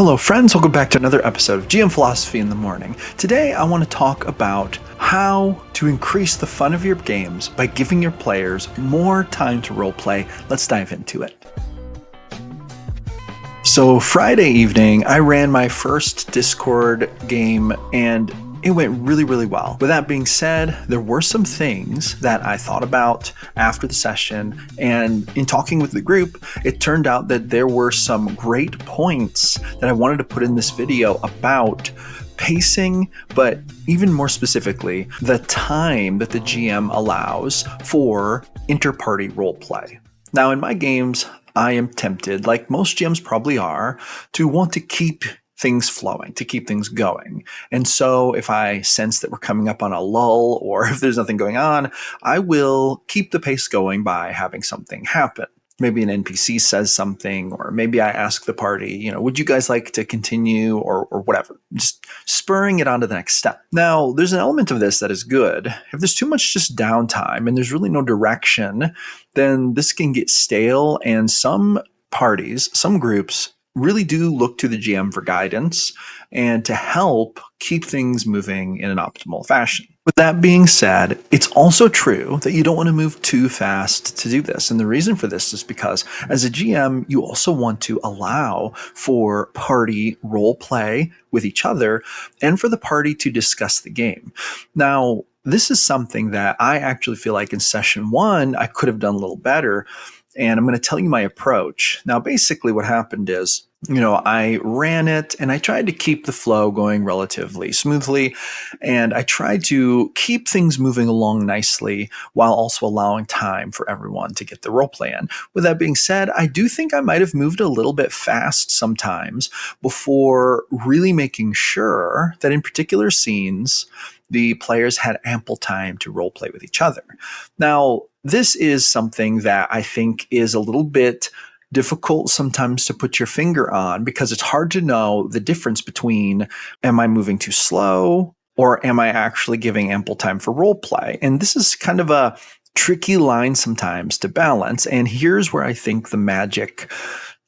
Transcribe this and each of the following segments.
Hello friends, welcome back to another episode of GM Philosophy in the Morning. Today I want to talk about how to increase the fun of your games by giving your players more time to roleplay. Let's dive into it. So Friday evening, I ran my first Discord game and it went really well. With that being said, there were some things that I thought about after the session, and in talking with the group, it turned out that there were some great points that I wanted to put in this video about pacing, but even more specifically, the time that the GM allows for inter-party roleplay. Now, in my games, I am tempted, like most GMs probably are, to want to keep things flowing, to keep things going. And so if I sense that we're coming up on a lull or if there's nothing going on, I will keep the pace going by having something happen. Maybe an NPC says something, or maybe I ask the party, would you guys like to continue or whatever, just spurring it on to the next step. Now, there's an element of this that is good. If there's too much just downtime and there's really no direction, then this can get stale, and some parties, some groups really do look to the GM for guidance and to help keep things moving in an optimal fashion. With that being said, it's also true that you don't want to move too fast to do this. And the reason for this is because as a GM, you also want to allow for party role play with each other and for the party to discuss the game. Now, this is something that I actually feel like in session one, I could have done a little better. And I'm going to tell you my approach. Now, basically what happened is, I ran it and I tried to keep the flow going relatively smoothly. And I tried to keep things moving along nicely while also allowing time for everyone to get the roleplay in. With that being said, I do think I might have moved a little bit fast sometimes before really making sure that in particular scenes, the players had ample time to roleplay with each other. Now, this is something that I think is a little bit difficult sometimes to put your finger on because it's hard to know the difference between am I moving too slow or am I actually giving ample time for roleplay? And this is kind of a tricky line sometimes to balance. And here's where I think the magic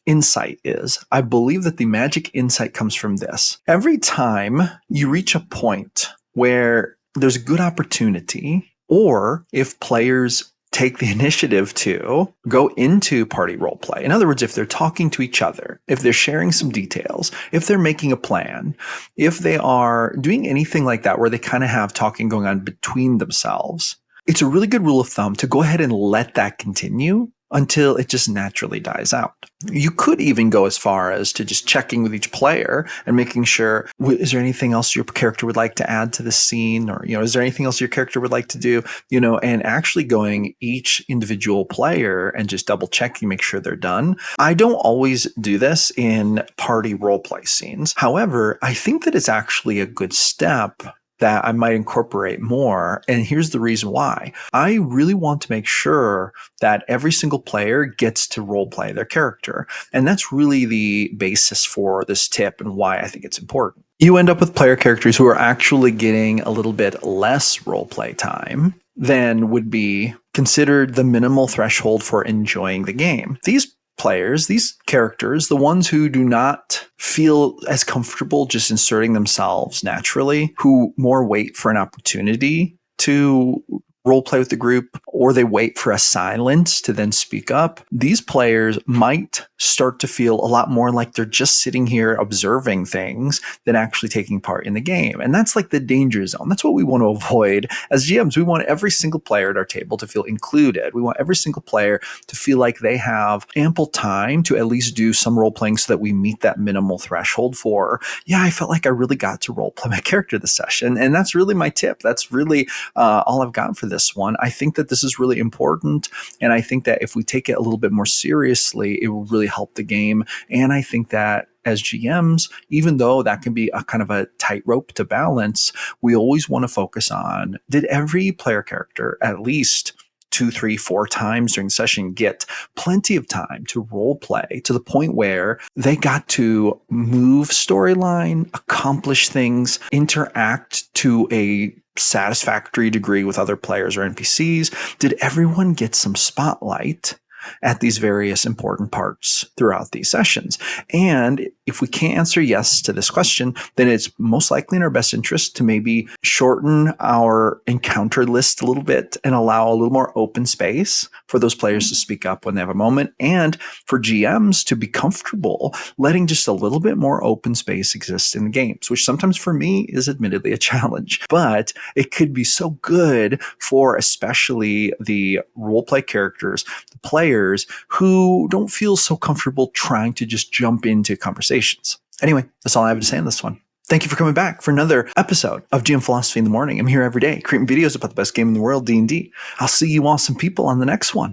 insight is. I believe that the magic insight comes from this. Every time you reach a point where there's a good opportunity, or if players take the initiative to go into party role play. In other words, if they're talking to each other, if they're sharing some details, if they're making a plan, if they are doing anything like that where they kind of have talking going on between themselves, it's a really good rule of thumb to go ahead and let that continue until it just naturally dies out. You could even go as far as to just checking with each player and making sure, is there anything else your character would like to add to the scene? Or, is there anything else your character would like to do? And actually going each individual player and just double checking, make sure they're done. I don't always do this in party roleplay scenes. However, I think that it's actually a good step that I might incorporate more. And here's the reason why. I really want to make sure that every single player gets to role play their character. And that's really the basis for this tip and why I think it's important. You end up with player characters who are actually getting a little bit less role play time than would be considered the minimal threshold for enjoying the game. These players, these characters, the ones who do not feel as comfortable just inserting themselves naturally, who more wait for an opportunity to role play with the group, or they wait for a silence to then speak up, these players might start to feel a lot more like they're just sitting here observing things than actually taking part in the game. And that's like the danger zone. That's what we want to avoid. As GMs, we want every single player at our table to feel included. We want every single player to feel like they have ample time to at least do some role playing so that we meet that minimal threshold for, I felt like I really got to role play my character this session. And that's really my tip. That's really all I've got for this one. I think that this is really important. And I think that if we take it a little bit more seriously, it will really help the game. And I think that as GMs, even though that can be a kind of a tightrope to balance, we always want to focus on, did every player character at least 2, 3, 4 times during the session get plenty of time to role play to the point where they got to move storyline, accomplish things, interact to a satisfactory degree with other players or NPCs? Did everyone get some spotlight at these various important parts throughout these sessions. And if we can't answer yes to this question, then it's most likely in our best interest to maybe shorten our encounter list a little bit and allow a little more open space for those players to speak up when they have a moment, and for GMs to be comfortable letting just a little bit more open space exist in the games, which sometimes for me is admittedly a challenge, but it could be so good for especially the roleplay characters, the players who don't feel so comfortable trying to just jump into conversations. Anyway, that's all I have to say on this one. Thank you for coming back for another episode of GM Philosophy in the Morning. I'm here every day creating videos about the best game in the world, D&D. I'll see you awesome people on the next one.